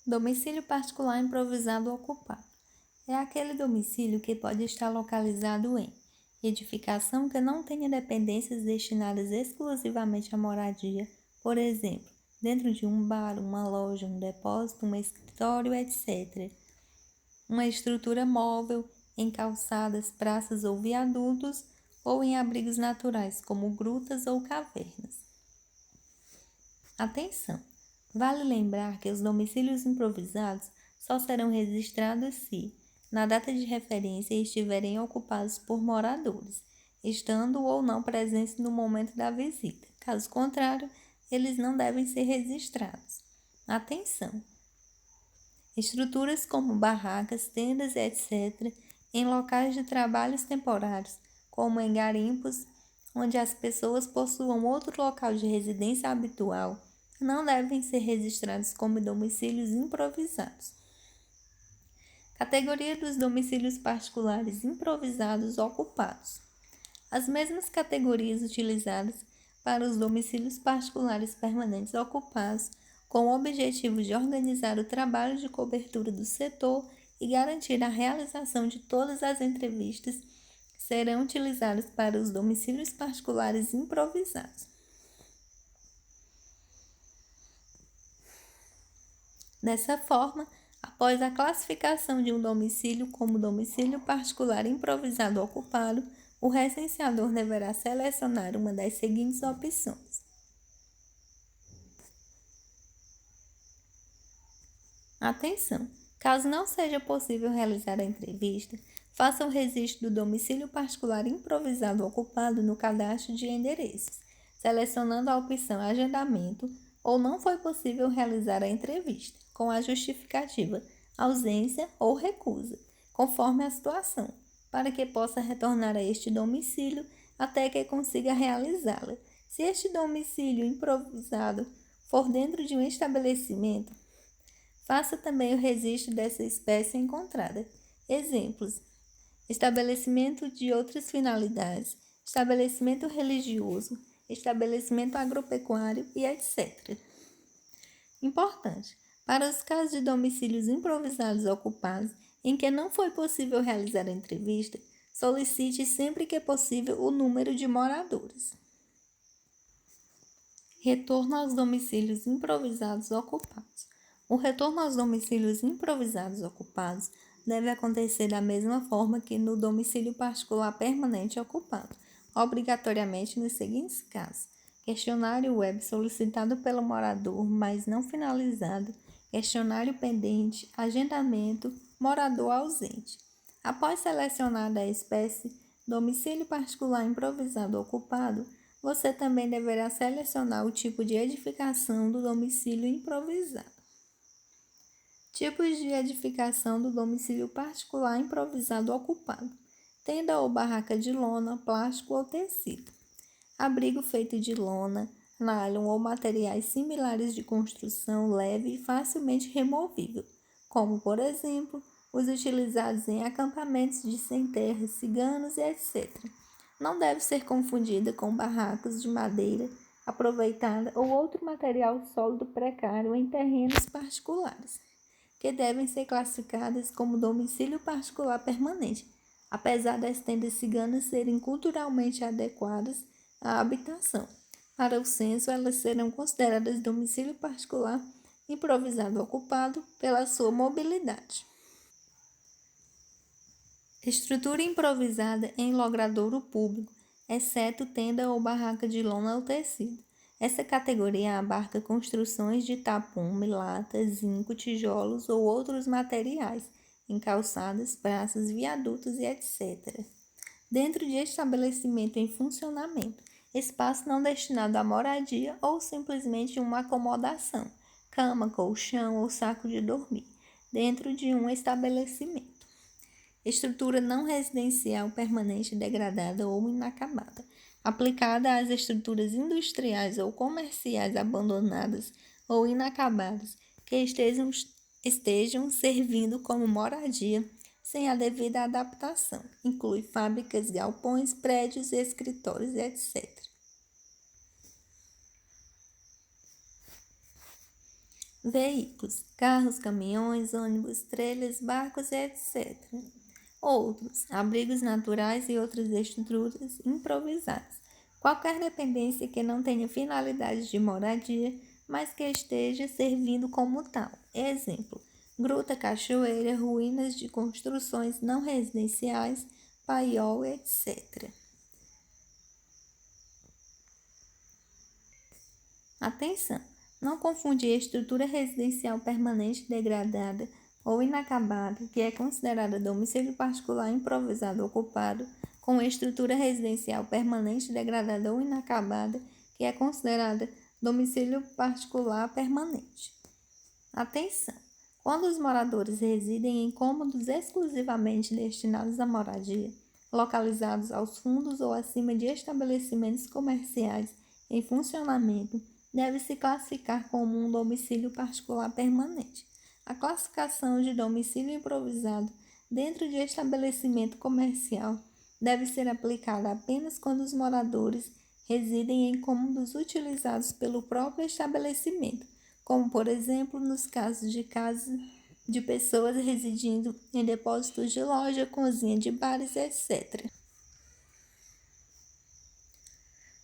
Domicílio particular improvisado ocupado. É aquele domicílio que pode estar localizado em edificação que não tenha dependências destinadas exclusivamente à moradia, por exemplo, dentro de um bar, uma loja, um depósito, um escritório, etc. Uma estrutura móvel em calçadas, praças ou viadutos, ou em abrigos naturais, como grutas ou cavernas. Atenção! Vale lembrar que os domicílios improvisados só serão registrados se, na data de referência, estiverem ocupados por moradores, estando ou não presentes no momento da visita. Caso contrário, eles não devem ser registrados. Atenção! Estruturas como barracas, tendas, etc., em locais de trabalhos temporários, como em garimpos, onde as pessoas possuam outro local de residência habitual, não devem ser registrados como domicílios improvisados. Categoria dos domicílios particulares improvisados ocupados. As mesmas categorias utilizadas para os domicílios particulares permanentes ocupados, com o objetivo de organizar o trabalho de cobertura do setor e garantir a realização de todas as entrevistas, serão utilizadas para os domicílios particulares improvisados. Dessa forma, após a classificação de um domicílio como domicílio particular improvisado ocupado, o recenseador deverá selecionar uma das seguintes opções. Atenção! Caso não seja possível realizar a entrevista, faça o registro do domicílio particular improvisado ocupado no cadastro de endereços, selecionando a opção agendamento, ou não foi possível realizar a entrevista, com a justificativa ausência ou recusa, conforme a situação, para que possa retornar a este domicílio até que consiga realizá-la. Se este domicílio improvisado for dentro de um estabelecimento, faça também o registro dessa espécie encontrada. Exemplos: estabelecimento de outras finalidades, estabelecimento religioso, estabelecimento agropecuário e etc. Importante: para os casos de domicílios improvisados ocupados em que não foi possível realizar a entrevista, solicite sempre que possível o número de moradores. Retorno aos domicílios improvisados ocupados. O retorno aos domicílios improvisados ocupados deve acontecer da mesma forma que no domicílio particular permanente ocupado, obrigatoriamente nos seguintes casos: questionário web solicitado pelo morador, mas não finalizado, questionário pendente, agendamento, morador ausente. Após selecionada a espécie domicílio particular improvisado ocupado, você também deverá selecionar o tipo de edificação do domicílio improvisado. Tipos de edificação do domicílio particular improvisado ocupado: tenda ou barraca de lona, plástico ou tecido. Abrigo feito de lona, nylon ou materiais similares de construção leve e facilmente removível, como, por exemplo, os utilizados em acampamentos de sem-terra, ciganos e etc. Não deve ser confundida com barracos de madeira aproveitada ou outro material sólido precário em terrenos particulares, que devem ser classificadas como domicílio particular permanente, apesar das tendas ciganas serem culturalmente adequadas à habitação. Para o censo, elas serão consideradas domicílio particular improvisado ocupado pela sua mobilidade. Estrutura improvisada em logradouro público, exceto tenda ou barraca de lona ou tecido. Essa categoria abarca construções de tapume, lata, zinco, tijolos ou outros materiais, em calçadas, praças, viadutos e etc. Dentro de estabelecimento em funcionamento, espaço não destinado à moradia ou simplesmente uma acomodação, cama, colchão ou saco de dormir, dentro de um estabelecimento. Estrutura não residencial permanente degradada ou inacabada, aplicada às estruturas industriais ou comerciais abandonadas ou inacabadas que estejam servindo como moradia sem a devida adaptação. Inclui fábricas, galpões, prédios, escritórios, etc. Veículos, carros, caminhões, ônibus, trailers, barcos, etc. Outros, abrigos naturais e outras estruturas improvisadas. Qualquer dependência que não tenha finalidade de moradia, mas que esteja servindo como tal. Exemplo: gruta, cachoeira, ruínas de construções não residenciais, paiol, etc. Atenção! Não confundir estrutura residencial permanente degradada ou inacabada, que é considerada domicílio particular improvisado ocupado, com estrutura residencial permanente degradada ou inacabada, que é considerada domicílio particular permanente. Atenção! Quando os moradores residem em cômodos exclusivamente destinados à moradia, localizados aos fundos ou acima de estabelecimentos comerciais em funcionamento, deve-se classificar como um domicílio particular permanente. A classificação de domicílio improvisado dentro de estabelecimento comercial deve ser aplicada apenas quando os moradores residem em cômodos utilizados pelo próprio estabelecimento, como, por exemplo, nos casos de casas de pessoas residindo em depósitos de loja, cozinha de bares, etc.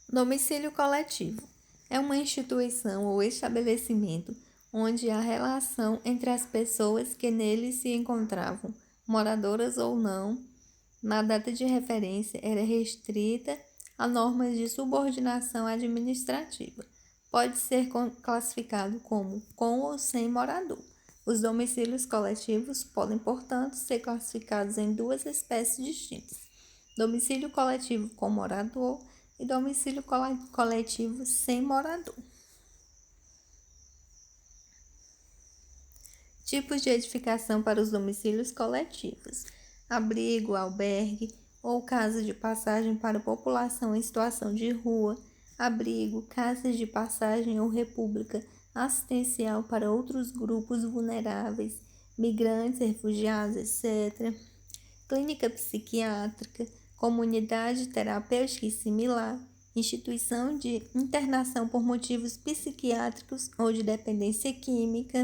Domicílio coletivo é uma instituição ou estabelecimento onde a relação entre as pessoas que nele se encontravam, moradoras ou não, na data de referência era restrita a normas de subordinação administrativa. Pode ser classificado como com ou sem morador. Os domicílios coletivos podem, portanto, ser classificados em duas espécies distintas: domicílio coletivo com morador e domicílio coletivo sem morador. Tipos de edificação para os domicílios coletivos: abrigo, albergue ou casa de passagem para população em situação de rua, abrigo, casas de passagem ou república assistencial para outros grupos vulneráveis, migrantes, refugiados, etc. Clínica psiquiátrica, comunidade terapêutica e similar, instituição de internação por motivos psiquiátricos ou de dependência química,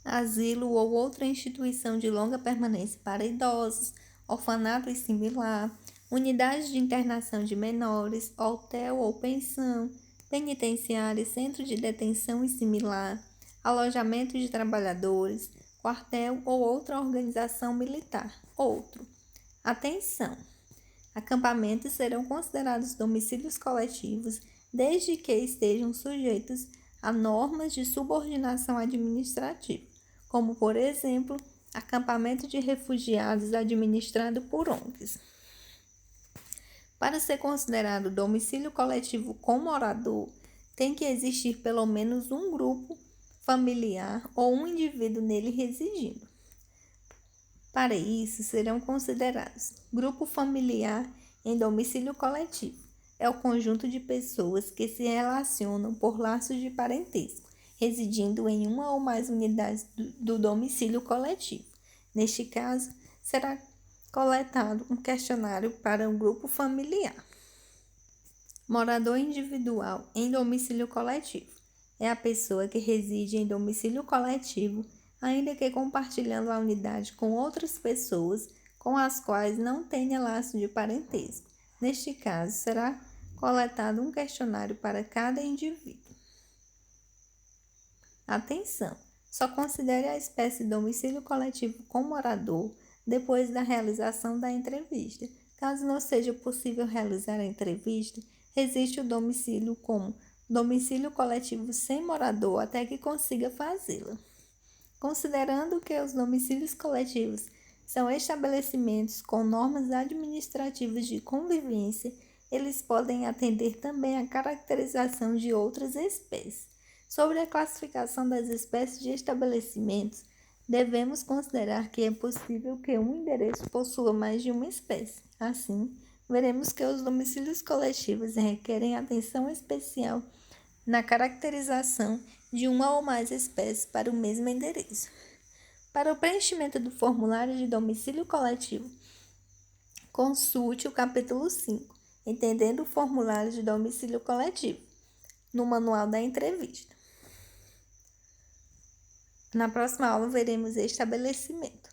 asilo ou outra instituição de longa permanência para idosos, orfanato e similar, unidade de internação de menores, hotel ou pensão, penitenciária, centro de detenção e similar, alojamento de trabalhadores, quartel ou outra organização militar. Outro. Atenção! Acampamentos serão considerados domicílios coletivos desde que estejam sujeitos a normas de subordinação administrativa, como, por exemplo, acampamento de refugiados administrado por ONGs. Para ser considerado domicílio coletivo com morador, tem que existir pelo menos um grupo familiar ou um indivíduo nele residindo. Para isso, serão considerados grupo familiar em domicílio coletivo. É o conjunto de pessoas que se relacionam por laços de parentesco, residindo em uma ou mais unidades do domicílio coletivo. Neste caso, será coletado um questionário para um grupo familiar. Morador individual em domicílio coletivo é a pessoa que reside em domicílio coletivo, ainda que compartilhando a unidade com outras pessoas com as quais não tenha laço de parentesco. Neste caso, será coletado um questionário para cada indivíduo. Atenção! Só considere a espécie domicílio coletivo com morador depois da realização da entrevista. Caso não seja possível realizar a entrevista, existe o domicílio como domicílio coletivo sem morador até que consiga fazê-la. Considerando que os domicílios coletivos são estabelecimentos com normas administrativas de convivência, eles podem atender também à caracterização de outras espécies. Sobre a classificação das espécies de estabelecimentos, devemos considerar que é possível que um endereço possua mais de uma espécie. Assim, veremos que os domicílios coletivos requerem atenção especial na caracterização de uma ou mais espécies para o mesmo endereço. Para o preenchimento do formulário de domicílio coletivo, consulte o capítulo 5, Entendendo o formulário de domicílio coletivo, no manual da entrevista. Na próxima aula, veremos estabelecimento.